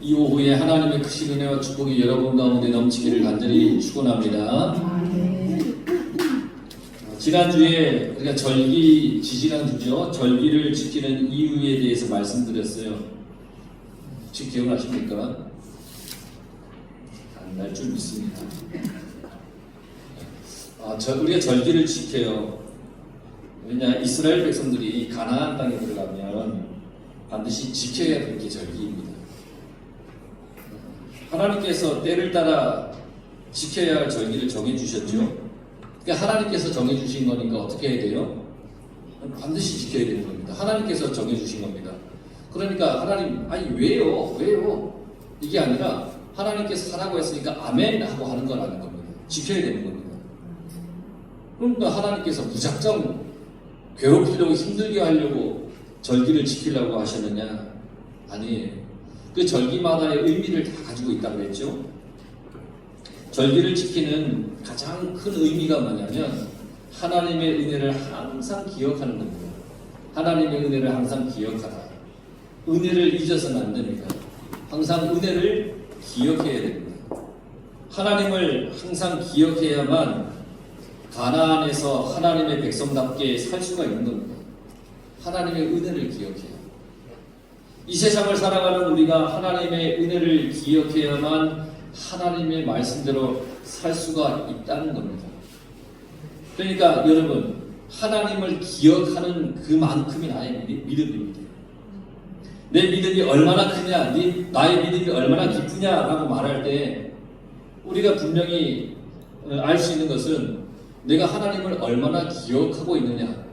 이 오후에 하나님의 크신 은혜와 축복이 여러분 가운데 넘치기를 간절히 축원합니다. 지난주에 우리가 지지난주죠. 절기를 지키는 이유에 대해서 말씀드렸어요. 혹시 기억나십니까? 안 날 줄 믿습니다. 우리가 절기를 지켜요. 왜냐, 이스라엘 백성들이 가나안 땅에 들어가면 반드시 지켜야 될 게 절기입니다. 하나님께서 때를 따라 지켜야 할 절기를 정해주셨죠. 그러니까 하나님께서 정해주신 거니까 어떻게 해야 돼요? 반드시 지켜야 되는 겁니다. 하나님께서 정해주신 겁니다. 그러니까 하나님, 아니 왜요? 이게 아니라 하나님께서 하라고 했으니까 아멘 하고 하는 거라는 겁니다. 지켜야 되는 겁니다. 그러니까 하나님께서 무작정 괴롭히려고 힘들게 하려고 절기를 지키려고 하셨느냐? 아니에요. 그 절기마다의 의미를 다 가지고 있다고 했죠. 절기를 지키는 가장 큰 의미가 뭐냐면 하나님의 은혜를 항상 기억하는 겁니다. 하나님의 은혜를 항상 기억하라. 은혜를 잊어서는 안 됩니다. 항상 은혜를 기억해야 됩니다. 하나님을 항상 기억해야만 가나안에서 하나님의 백성답게 살 수가 있는 겁니다. 하나님의 은혜를 기억해야. 이 세상을 살아가는 우리가 하나님의 은혜를 기억해야만 하나님의 말씀대로 살 수가 있다는 겁니다. 그러니까 여러분, 하나님을 기억하는 그만큼이 나의 믿음입니다. 내 믿음이 얼마나 크냐, 나의 믿음이 얼마나 깊으냐라고 말할 때 우리가 분명히 알 수 있는 것은 내가 하나님을 얼마나 기억하고 있느냐,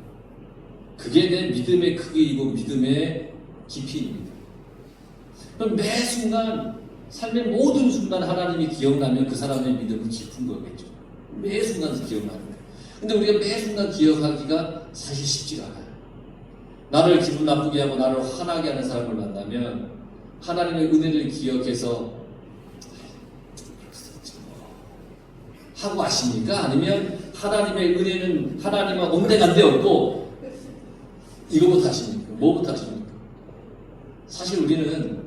그게 내 믿음의 크기이고 믿음의 깊이입니다. 그럼 매 순간, 삶의 모든 순간 하나님이 기억나면 그 사람의 믿음은 깊은 거겠죠. 매 순간 기억납니다. 근데 우리가 매 순간 기억하기가 사실 쉽지가 않아요. 나를 기분 나쁘게 하고 나를 화나게 하는 사람을 만나면 하나님의 은혜를 기억해서 하고 마십니까? 아니면 하나님의 은혜는 하나님은 온데간데 없고 이거부터 하십니까? 뭐부터 하십니까? 사실 우리는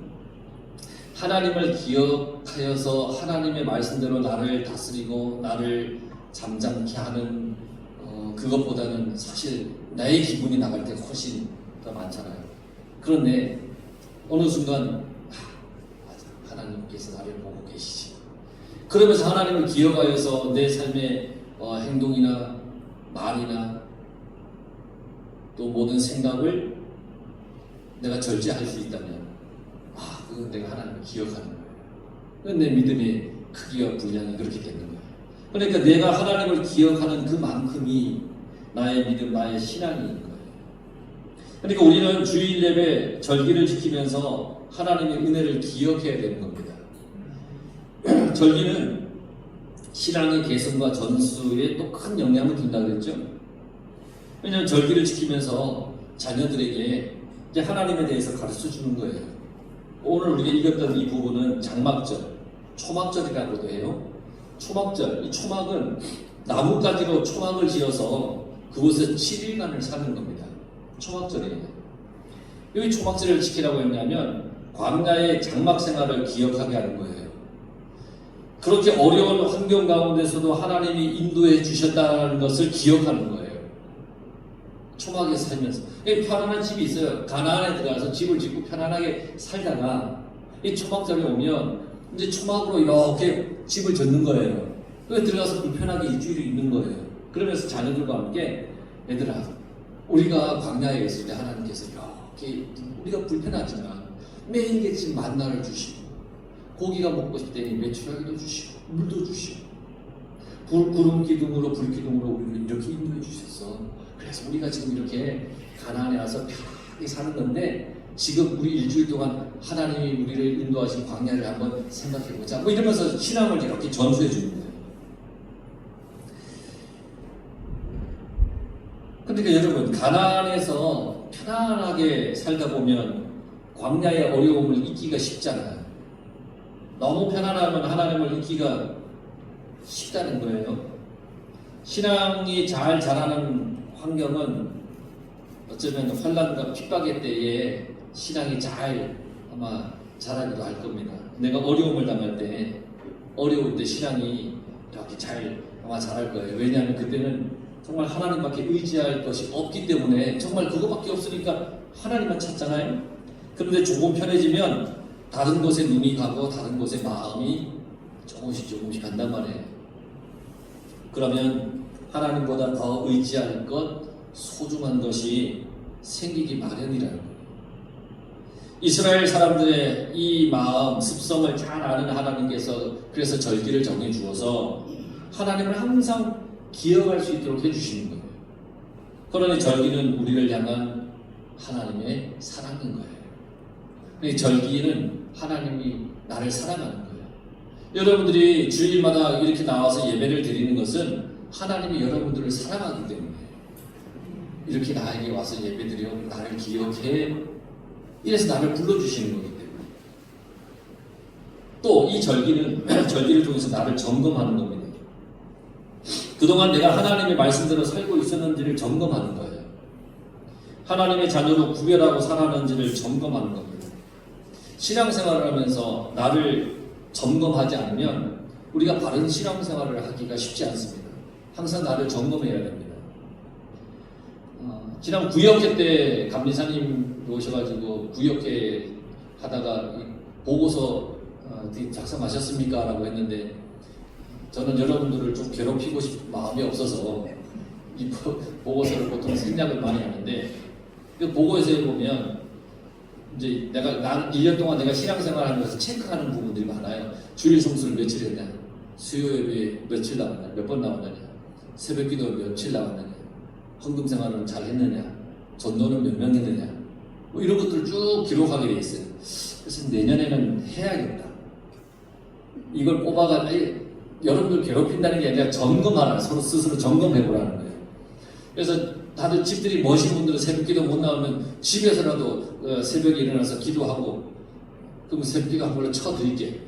하나님을 기억하여서 하나님의 말씀대로 나를 다스리고 나를 잠잠케 하는 그것보다는 사실 나의 기분이 나갈 때 훨씬 더 많잖아요. 그런데 어느 순간 맞아, 하나님께서 나를 보고 계시지. 그러면서 하나님을 기억하여서 내 삶의 행동이나 말이나 또 모든 생각을 내가 절제할 수 있다면 그건 내가 하나님을 기억하는 거예요. 그건 내 믿음의 크기와 분량이 그렇게 되는 거예요. 그러니까 내가 하나님을 기억하는 그만큼이 나의 믿음, 나의 신앙인 거예요. 그러니까 우리는 주일 예배, 절기를 지키면서 하나님의 은혜를 기억해야 되는 겁니다. 절기는 신앙의 개성과 전수에 또 큰 영향을 준다고 그랬죠. 왜냐하면 절기를 지키면서 자녀들에게 이제 하나님에 대해서 가르쳐 주는 거예요. 오늘 우리가 읽었던 이 부분은 장막절, 초막절이라고도 해요. 초막절, 이 초막은 나뭇가지로 초막을 지어서 그곳에 7일간을 사는 겁니다. 초막절이에요. 왜 초막절을 지키라고 했냐면 광야의 장막 생활을 기억하게 하는 거예요. 그렇게 어려운 환경 가운데서도 하나님이 인도해 주셨다는 것을 기억하는 거예요. 초막에 살면서. 편안한 집이 있어요. 가나안에 들어가서 집을 짓고 편안하게 살다가 이 초막절에 오면 이제 초막으로 이렇게 집을 짓는 거예요. 그래서 들어가서 불편하게 일주일을 있는 거예요. 그러면서 자녀들과 함께 얘들아, 우리가 광야에 있을 때 하나님께서 이렇게 우리가 불편하지만 매일같이 만나를 주시고 고기가 먹고 싶다니 메추라기도 주시고 물도 주시고 구름 기둥으로 불 기둥으로 우리를 이렇게 인도해 주셨어. 그래서 우리가 지금 이렇게 가나안에 와서 편하게 사는 건데 지금 우리 일주일 동안 하나님이 우리를 인도하신 광야를 한번 생각해보자. 뭐 이러면서 신앙을 이렇게 전수해 주는 거예요. 그러니까 여러분, 가나안에서 편안하게 살다 보면 광야의 어려움을 잊기가 쉽잖아요. 너무 편안하면 하나님을 잊기가 쉽다는 거예요. 신앙이 잘 자라는 환경은 어쩌면 환난과 핍박의 때에 신앙이 잘 아마 잘하기도 할 겁니다. 내가 어려움을 당할 때, 어려울 때 신앙이 이렇게 아마 잘할 거예요. 왜냐하면 그때는 정말 하나님밖에 의지할 것이 없기 때문에 정말 그거밖에 없으니까 하나님만 찾잖아요. 그런데 조금 편해지면 다른 곳에 눈이 가고 다른 곳에 마음이 조금씩 간단 말이에요. 그러면 하나님보다 더 의지할 것, 소중한 것이 생기기 마련이라는 거예요. 이스라엘 사람들의 이 마음, 습성을 잘 아는 하나님께서 그래서 절기를 정해 주어서 하나님을 항상 기억할 수 있도록 해주시는 거예요. 그러니 절기는 우리를 향한 하나님의 사랑인 거예요. 이 절기는 하나님이 나를 사랑하는 거예요. 여러분들이 주일마다 이렇게 나와서 예배를 드리는 것은 하나님이 여러분들을 사랑하기 때문에 이렇게 나에게 와서 예배드려 나를 기억해 이래서 나를 불러주시는 거기 때문에 또 이 절기는 절기를 통해서 나를 점검하는 겁니다. 그동안 내가 하나님의 말씀대로 살고 있었는지를 점검하는 거예요. 하나님의 자녀로 구별하고 살았는지를 점검하는 겁니다. 신앙생활을 하면서 나를 점검하지 않으면 우리가 바른 신앙생활을 하기가 쉽지 않습니다. 항상 나를 점검해야 됩니다. 지난 구역회 때 감리사님 오셔가지고 구역회 하다가 보고서 작성하셨습니까? 라고 했는데 저는 여러분들을 좀 괴롭히고 싶은 마음이 없어서 이 보고서를 보통 생략을 많이 하는데 그 보고서에 보면 이제 난 1년 동안 내가 신앙생활 하면서 체크하는 부분들이 많아요. 주일 성수를 며칠 했냐, 수요 예배 며칠 나왔냐, 몇 번 나왔느냐, 새벽 기도 며칠 나왔느냐, 헌금 생활은 잘 했느냐, 전도는 몇 명 했느냐, 뭐 이런 것들을 쭉 기록하게 돼 있어요. 그래서 내년에는 해야겠다. 이걸 뽑아가 여러분들 괴롭힌다는 게 아니라 점검하라, 서로 스스로 점검해보라는 거예요. 그래서 다들 집들이 머신 분들은 새벽 기도 못 나오면 집에서라도 새벽에 일어나서 기도하고 그러면 새벽 기도 한 걸로 쳐드릴게.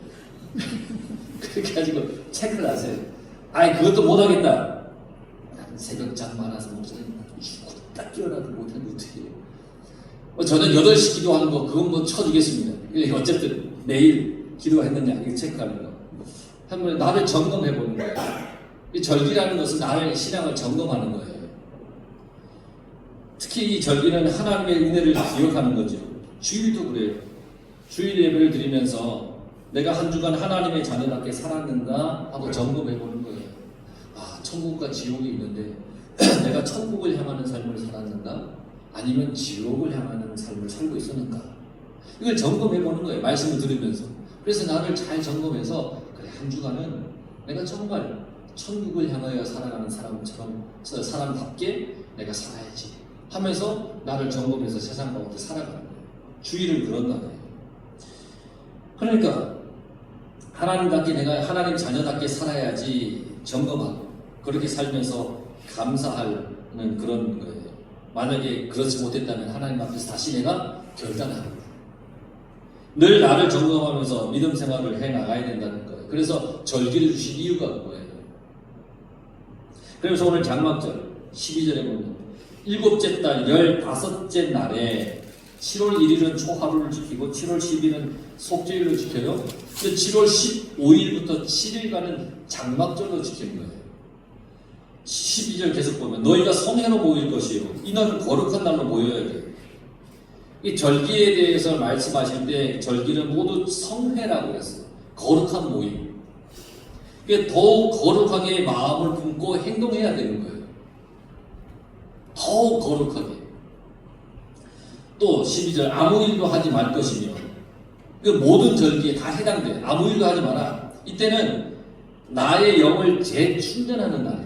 그렇게 가지고 체크를 하세요. 아이 그것도 못하겠다. 새벽 잠 많아서 목소리 딱 깨어나도 못하는데 어떻게 해요. 저는 8시 기도하는 거 그건 뭐 쳐주겠습니다. 어쨌든 내일 기도했느냐 이거 체크하는 거. 한번 나를 점검해보는 거예요. 이 절기라는 것은 나의 신앙을 점검하는 거예요. 특히 이 절기는 하나님의 은혜를 기억하는 거죠. 주일도 그래요. 주일 예배를 드리면서 내가 한 주간 하나님의 자녀답게 살았는가 하고 점검해보는 거예요. 아, 천국과 지옥이 있는데 내가 천국을 향하는 삶을 살았는가? 아니면 지옥을 향하는 삶을 살고 있었는가? 이걸 점검해보는 거예요. 말씀을 들으면서. 그래서 나를 잘 점검해서 그래, 한 주간은 내가 정말 천국을 향하여 살아가는 사람답게 내가 살아야지 하면서 나를 점검해서 세상 가운데 살아가는 거예요. 주의를 그런다는 거예요. 그러니까 하나님답게 내가 하나님 자녀답게 살아야지 점검하고 그렇게 살면서 감사하는 그런 거예요. 만약에 그렇지 못했다면 하나님 앞에서 다시 내가 결단하는 거예요. 늘 나를 점검하면서 믿음 생활을 해나가야 된다는 거예요. 그래서 절기를 주신 이유가 그거예요. 그래서 오늘 장막절 12절에 보면 7째 달 15째 날에 7월 1일은 초하루를 지키고 7월 10일은 속죄일을 지켜요. 근데 7월 15일부터 7일간은 장막절로 지키는 거예요. 12절 계속 보면 너희가 성회로 모일 것이요. 이날은 거룩한 날로 모여야 돼요. 이 절기에 대해서 말씀하실 때 절기는 모두 성회라고 했어요. 거룩한 모임. 더욱 거룩하게 마음을 품고 행동해야 되는 거예요. 더욱 거룩하게. 또 12절 아무 일도 하지 말 것이며 그 모든 절기에 다 해당돼. 아무 일도 하지 마라. 이때는 나의 영을 재충전하는 날이에요.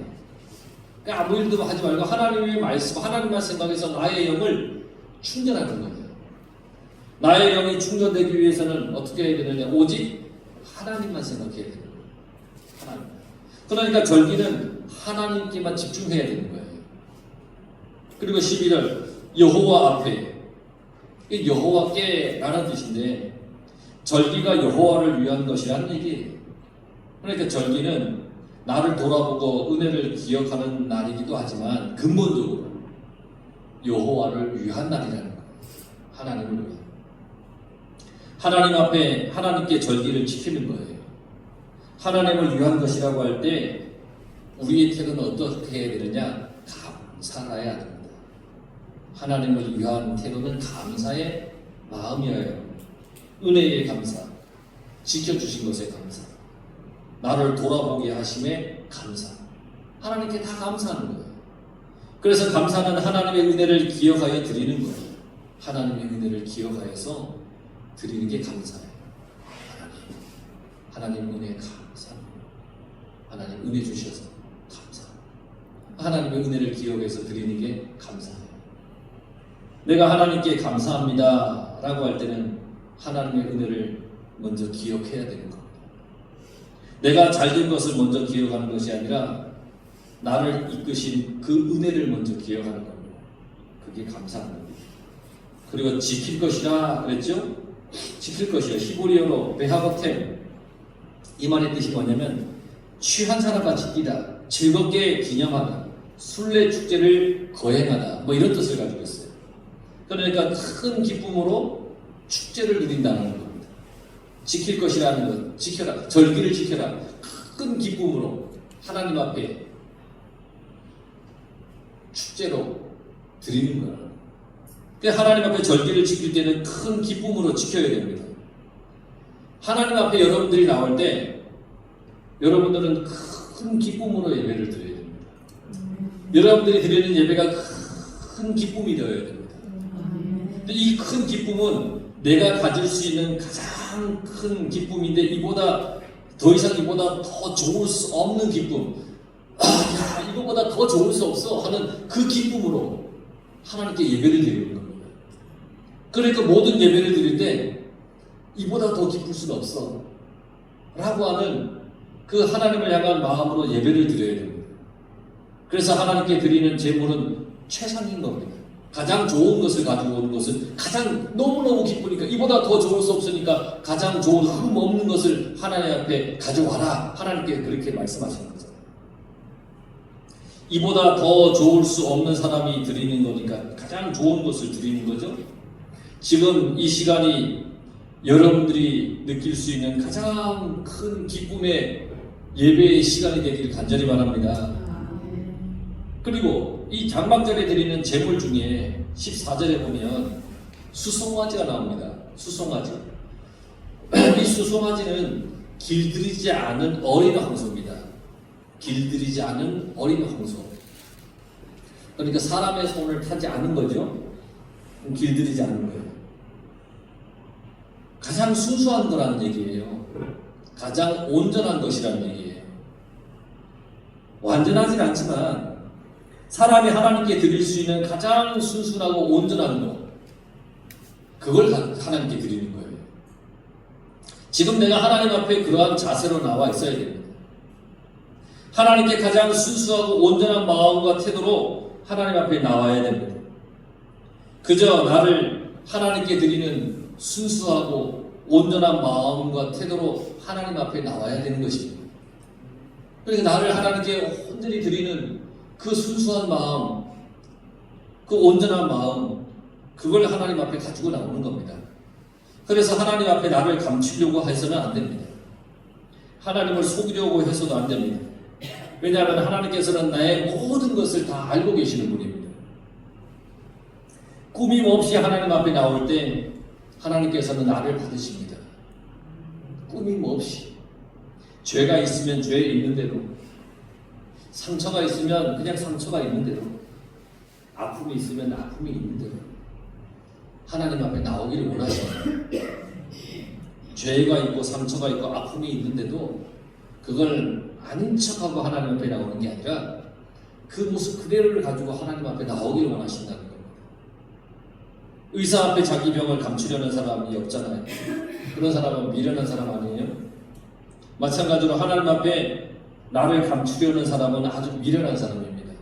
그러니까 아무 일도 하지 말고 하나님의 말씀, 하나님만 생각해서 나의 영을 충전하는 거예요. 나의 영이 충전되기 위해서는 어떻게 해야 되느냐? 오직 하나님만 생각해야 되는 거예요. 하나님. 그러니까 절기는 하나님께만 집중해야 되는 거예요. 그리고 11절 여호와 앞에 여호와께라는 뜻인데 절기가 여호와를 위한 것이라는 얘기예요. 그러니까 절기는 나를 돌아보고 은혜를 기억하는 날이기도 하지만 근본적으로 여호와를 위한 날이라는 거예요. 하나님을 위한. 하나님 앞에 하나님께 절기를 지키는 거예요. 하나님을 위한 것이라고 할 때 우리의 태도는 어떻게 해야 되느냐? 감사해야 됩니다. 하나님을 위한 태도는 감사의 마음이어야 합니다. 은혜의 감사, 지켜주신 것에 감사, 나를 돌아보게 하심에 감사, 하나님께 다 감사하는 거예요. 그래서 감사는 하나님의 은혜를 기억하여 드리는 거예요. 하나님의 은혜를 기억하여서 드리는 게 감사예요. 하나님 은혜 감사합니다. 하나님 은혜 주셔서 감사합니다. 하나님의 은혜를 기억해서 드리는 게 감사해요. 내가 하나님께 감사합니다 라고 할 때는 하나님의 은혜를 먼저 기억해야 되는 겁니다. 내가 잘된 것을 먼저 기억하는 것이 아니라 나를 이끄신 그 은혜를 먼저 기억하는 겁니다. 그게 감사한 겁니다. 그리고 지킬 것이라 그랬죠? 지킬 것이요. 히브리어로 베하거템, 이 말의 뜻이 뭐냐면 취한 사람과 지키다, 즐겁게 기념하다, 순례 축제를 거행하다, 뭐 이런 뜻을 가지고 있어요. 그러니까 큰 기쁨으로 축제를 누린다는 겁니다. 지킬 것이라는 것, 지켜라, 절기를 지켜라, 큰 기쁨으로 하나님 앞에 축제로 드리는 거예요. 그러니까 하나님 앞에 절기를 지킬 때는 큰 기쁨으로 지켜야 됩니다. 하나님 앞에 여러분들이 나올 때 여러분들은 큰 기쁨으로 예배를 드려야 됩니다. 여러분들이 드리는 예배가 큰 기쁨이 되어야 됩니다. 근데 이 큰 기쁨은 내가 가질 수 있는 가장 큰 기쁨인데 이보다 더 이상 이보다 더 좋을 수 없는 기쁨, 야, 이거보다 더 좋을 수 없어 하는 그 기쁨으로 하나님께 예배를 드리는 겁니다. 그러니까 모든 예배를 드릴 때 이보다 더 기쁠 수는 없어 라고 하는 그 하나님을 향한 마음으로 예배를 드려야 됩니다. 그래서 하나님께 드리는 제물은 최상인 겁니다. 가장 좋은 것을 가지고 오는 것은 가장 너무너무 기쁘니까 이보다 더 좋을 수 없으니까 가장 좋은 흠 없는 것을 하나님 앞에 가져와라. 하나님께 그렇게 말씀하시는 거죠. 이보다 더 좋을 수 없는 사람이 드리는 거니까 가장 좋은 것을 드리는 거죠. 지금 이 시간이 여러분들이 느낄 수 있는 가장 큰 기쁨의 예배의 시간이 되기를 간절히 바랍니다. 그리고 이 장막절에 드리는 제물 중에 14절에 보면 수송아지가 나옵니다. 수송아지. 이 수송아지는 길들이지 않은 어린 황소입니다. 길들이지 않은 어린 황소. 그러니까 사람의 손을 타지 않은 거죠. 길들이지 않은 거예요. 가장 순수한 거라는 얘기예요. 가장 온전한 것이라는 얘기예요. 완전하진 않지만 사람이 하나님께 드릴 수 있는 가장 순수하고 온전한 것, 그걸 하나님께 드리는 거예요. 지금 내가 하나님 앞에 그러한 자세로 나와 있어야 됩니다. 하나님께 가장 순수하고 온전한 마음과 태도로 하나님 앞에 나와야 됩니다. 그저 나를 하나님께 드리는 순수하고 온전한 마음과 태도로 하나님 앞에 나와야 되는 것입니다. 그러니까 나를 하나님께 온전히 드리는 그 순수한 마음, 그 온전한 마음, 그걸 하나님 앞에 가지고 나오는 겁니다. 그래서 하나님 앞에 나를 감추려고 해서는 안 됩니다. 하나님을 속이려고 해서도 안 됩니다. 왜냐하면 하나님께서는 나의 모든 것을 다 알고 계시는 분입니다. 꾸밈 없이 하나님 앞에 나올 때 하나님께서는 나를 받으십니다. 꾸밈 없이. 죄가 있으면 죄 있는 대로, 상처가 있으면 그냥 상처가 있는 대로, 아픔이 있으면 아픔이 있는 대로 하나님 앞에 나오기를 원하십니다. 죄가 있고 상처가 있고 아픔이 있는데도 그걸 아닌 척하고 하나님 앞에 나오는 게 아니라 그 모습 그대로를 가지고 하나님 앞에 나오기를 원하신다는 겁니다. 의사 앞에 자기 병을 감추려는 사람이 없잖아요. 그런 사람은 미련한 사람 아니에요? 마찬가지로 하나님 앞에 나를 감추려는 사람은 아주 미련한 사람입니다.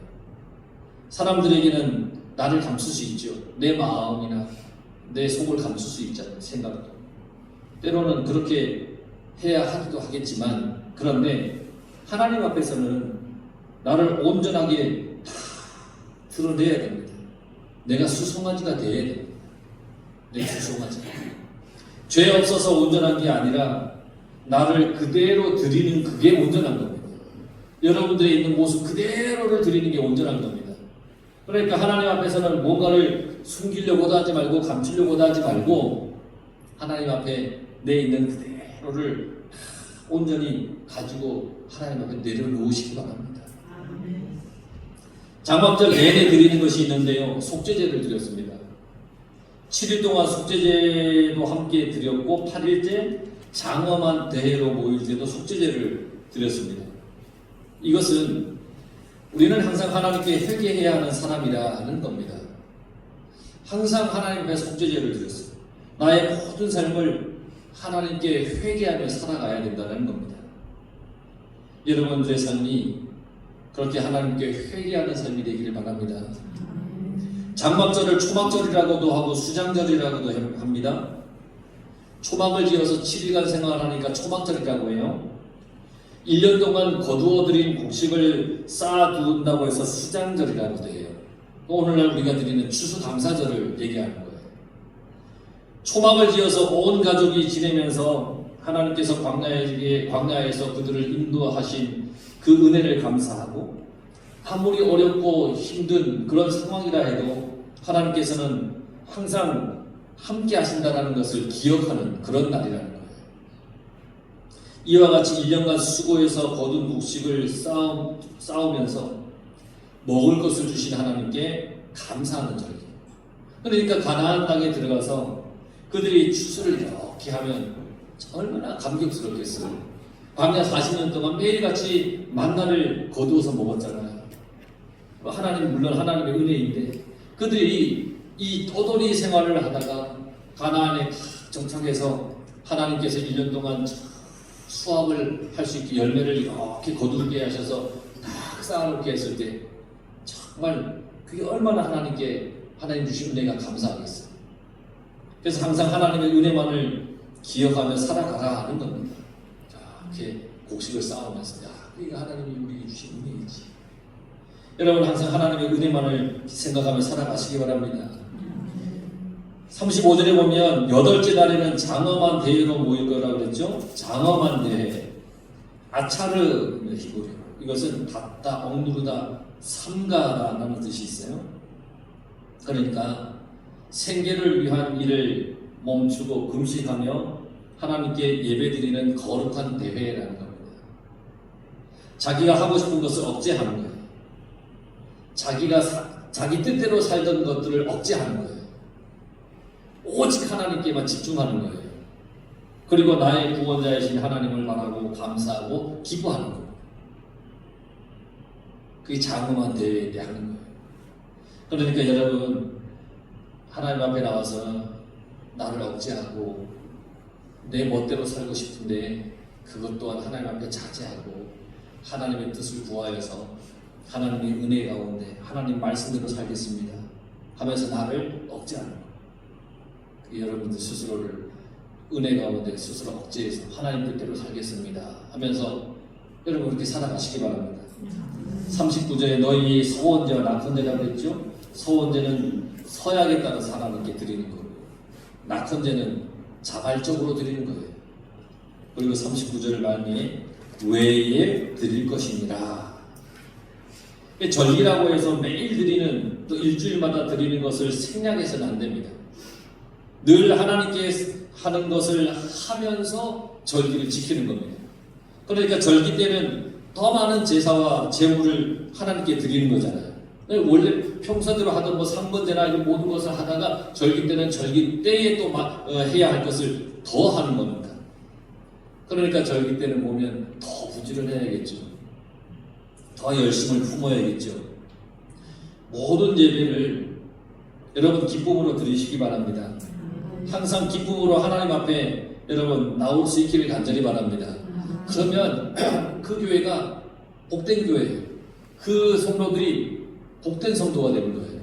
사람들에게는 나를 감출 수 있죠. 내 마음이나 내 속을 감출 수 있잖아요. 생각도. 때로는 그렇게 해야 하기도 하겠지만, 그런데 하나님 앞에서는 나를 온전하게 다 드러내야 됩니다. 내가 수송아지가 돼야 됩니다. 내 수송아지. 죄 없어서 온전한 게 아니라 나를 그대로 드리는 그게 온전한 겁니다. 여러분들이 있는 모습 그대로를 드리는 게 온전한 겁니다. 그러니까 하나님 앞에서는 뭔가를 숨기려고도 하지 말고 감추려고도 하지 말고 하나님 앞에 내 있는 그대로를 온전히 가지고 하나님 앞에 내려놓으시기 바랍니다. 장막절 내내 드리는 것이 있는데요. 속죄제를 드렸습니다. 7일 동안 속죄제도 함께 드렸고 8일째 장엄한 대회로 모일 때도 속죄제를 드렸습니다. 이것은 우리는 항상 하나님께 회개해야 하는 사람이라는 겁니다. 항상 하나님 앞에 속죄제를 드렸어요. 나의 모든 삶을 하나님께 회개하며 살아가야 된다는 겁니다. 여러분들의 삶이 그렇게 하나님께 회개하는 삶이 되기를 바랍니다. 장막절을 초막절이라고도 하고 수장절이라고도 합니다. 초막을 지어서 7일간 생활하니까 초막절이라고 해요. 1년 동안 거두어들인 곡식을 쌓아둔다고 해서 수장절이라고도 해요. 오늘날 우리가 드리는 추수감사절을 얘기하는 거예요. 초막을 지어서 온 가족이 지내면서 하나님께서 광야에서 그들을 인도하신 그 은혜를 감사하고 아무리 어렵고 힘든 그런 상황이라 해도 하나님께서는 항상 함께 하신다는 것을 기억하는 그런 날이라는 거예요. 이와 같이 1년간 수고해서 거둔 곡식을 쌓으면서 먹을 것을 주신 하나님께 감사하는 절기예요. 그러니까 가나안 땅에 들어가서 그들이 추수를 이렇게 하면 얼마나 감격스럽겠어요. 광야 40년 동안 매일같이 만나를 거두어서 먹었잖아요. 하나님 물론 하나님의 은혜인데 그들이 이 떠돌이 생활을 하다가 가나안에 다 정착해서 하나님께서 1년 동안 수확을 할 수 있게 열매를 이렇게 거두게 하셔서 딱 쌓아놓게 했을 때 정말 그게 얼마나 하나님께 하나님 주신 은혜가 감사하겠어요. 그래서 항상 하나님의 은혜만을 기억하며 살아가라 하는 겁니다. 이렇게 곡식을 쌓으면서 이게 하나님이 우리에게 주신 은혜이지. 여러분 항상 하나님의 은혜만을 생각하며 살아가시기 바랍니다. 35절에 보면 8째 날에는 장엄한 대회로 모일 거라고 그랬죠. 장엄한 대회. 아차르 히브리어. 이것은 닫다, 억누르다, 삼가라는 뜻이 있어요. 그러니까 생계를 위한 일을 멈추고 금식하며 하나님께 예배드리는 거룩한 대회라는 겁니다. 자기가 하고 싶은 것을 억제하는 거예요. 자기 뜻대로 살던 것들을 억제하는 거예요. 오직 하나님께만 집중하는 거예요. 그리고 나의 구원자이신 하나님을 바라고 감사하고 기뻐하는 거예요. 그게 장엄한 대회에 대한 거예요. 그러니까 여러분 하나님 앞에 나와서 나를 억제하고 내 멋대로 살고 싶은데 그것 또한 하나님 앞에 자제하고 하나님의 뜻을 구하여서 하나님의 은혜 가운데 하나님 말씀대로 살겠습니다 하면서 나를 억제하는 거예요. 여러분들 스스로를 은혜 가운데 스스로 억제해서 하나님 뜻대로 살겠습니다 하면서 여러분 그렇게 살아가시기 바랍니다. 39절에 너희 서원제와 낙헌제라고 했죠. 서원제는 서약에 따라 하나님께 드리는 거고 낙헌제는 자발적으로 드리는 거예요. 그리고 39절 말미에 외에 드릴 것이니라. 절기라고 해서 매일 드리는 또 일주일마다 드리는 것을 생략해서는 안 됩니다. 늘 하나님께 하는 것을 하면서 절기를 지키는 겁니다. 그러니까 절기 때는 더 많은 제사와 제물을 하나님께 드리는 거잖아요. 원래 평소대로 하던 뭐 상번제나 이런 모든 것을 하다가 절기 때는 절기 때에 또 해야 할 것을 더 하는 겁니다. 그러니까 절기 때는 보면 더 부지런해야겠죠. 더 열심을 품어야겠죠. 모든 예배를 여러분 기쁨으로 드리시기 바랍니다. 항상 기쁨으로 하나님 앞에 여러분 나올 수 있기를 간절히 바랍니다. 그러면 그 교회가 복된 교회예요. 그 성도들이 복된 성도가 되는 거예요.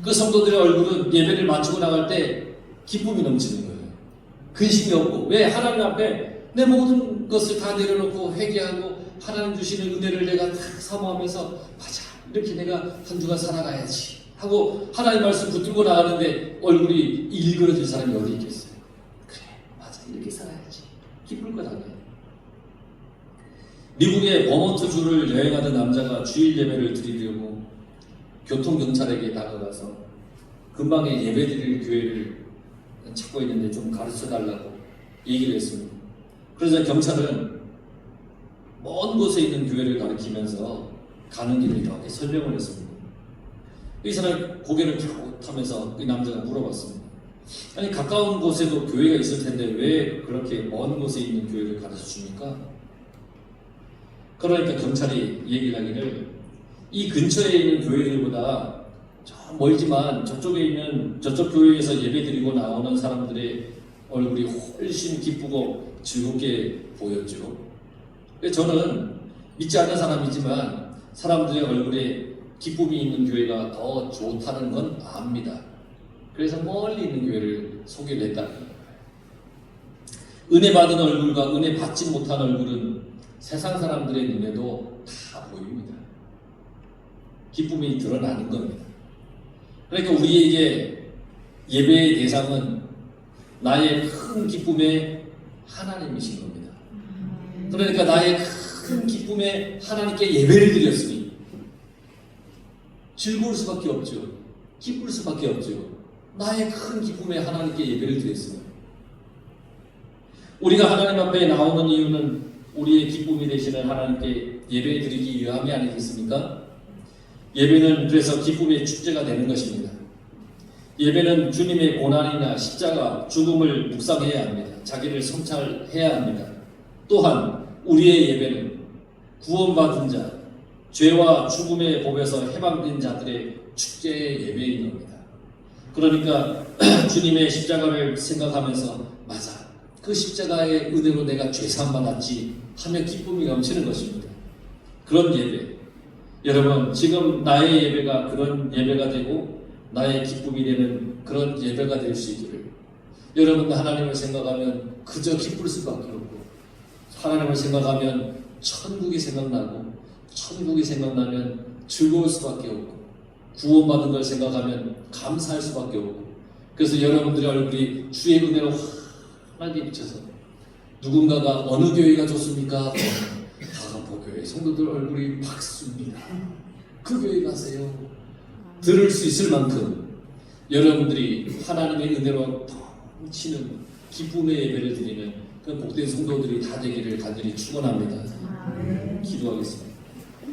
그 성도들의 얼굴은 예배를 마치고 나갈 때 기쁨이 넘치는 거예요. 근심이 없고. 왜? 하나님 앞에 내 모든 것을 다 내려놓고 회개하고 하나님 주시는 은혜를 내가 다 사모하면서 맞아, 이렇게 내가 한 주간 살아가야지 하고 하나님 말씀 붙들고 나가는데 얼굴이 일그러진 사람이 어디 있겠어요? 그래, 이렇게 살아야지. 기쁠 것 아니에요. 미국의 버몬트주를 여행하던 남자가 주일 예배를 드리려고 교통경찰에게 다가가서 근방에 예배드릴 교회를 찾고 있는데 좀 가르쳐달라고 얘기를 했습니다. 그러자 경찰은 먼 곳에 있는 교회를 가리키면서 가는 길을 이렇게 설명을 했습니다. 이 사람이 고개를 갸웃하면서 이 남자가 물어봤습니다. 아니 가까운 곳에도 교회가 있을 텐데 왜 그렇게 먼 곳에 있는 교회를 가르쳐 줍니까? 그러니까 경찰이 얘기를 하기를 이 근처에 있는 교회들보다 저 멀지만 저쪽에 있는 저쪽 교회에서 예배드리고 나오는 사람들의 얼굴이 훨씬 기쁘고 즐겁게 보였죠. 저는 믿지 않는 사람이지만 사람들의 얼굴에 기쁨이 있는 교회가 더 좋다는 건 압니다. 그래서 멀리 있는 교회를 소개를 했다는 거예요. 은혜 받은 얼굴과 은혜 받지 못한 얼굴은 세상 사람들의 눈에도 다 보입니다. 기쁨이 드러나는 겁니다. 그러니까 우리에게 예배의 대상은 나의 큰 기쁨의 하나님이신 겁니다. 그러니까 나의 큰 기쁨에 하나님께 예배를 드렸으니 즐거울 수밖에 없죠. 기쁠 수밖에 없죠. 나의 큰 기쁨에 하나님께 예배를 드렸으니 우리가 하나님 앞에 나오는 이유는 우리의 기쁨이 되시는 하나님께 예배 드리기 위함이 아니겠습니까? 예배는 그래서 기쁨의 축제가 되는 것입니다. 예배는 주님의 고난이나 십자가, 죽음을 묵상해야 합니다. 자기를 성찰해야 합니다. 또한 우리의 예배는 구원받은 자, 죄와 죽음의 법에서 해방된 자들의 축제의 예배인 겁니다. 그러니까 주님의 십자가를 생각하면서 맞아, 그 십자가의 은혜로 내가 죄사함 받았지 하며 기쁨이 넘치는 것입니다. 그런 예배, 여러분 지금 나의 예배가 그런 예배가 되고 나의 기쁨이 되는 그런 예배가 될 수 있기를, 여러분도 하나님을 생각하면 그저 기쁠 수밖에 없고, 하나님을 생각하면 천국이 생각나고, 천국이 생각나면 즐거울 수밖에 없고, 구원받은 걸 생각하면 감사할 수밖에 없고, 그래서 여러분들의 얼굴이 주의 은혜로 환하게 비쳐서 누군가가 어느 교회가 좋습니까? 다가포교회 성도들 얼굴이 박수입니다. 그 교회 가세요. 들을 수 있을 만큼 여러분들이 하나님의 은혜로 넘치는 기쁨의 예배를 드리는 그 복된 성도들이 다 되기를 간절히 축원합니다. 기도하겠습니다.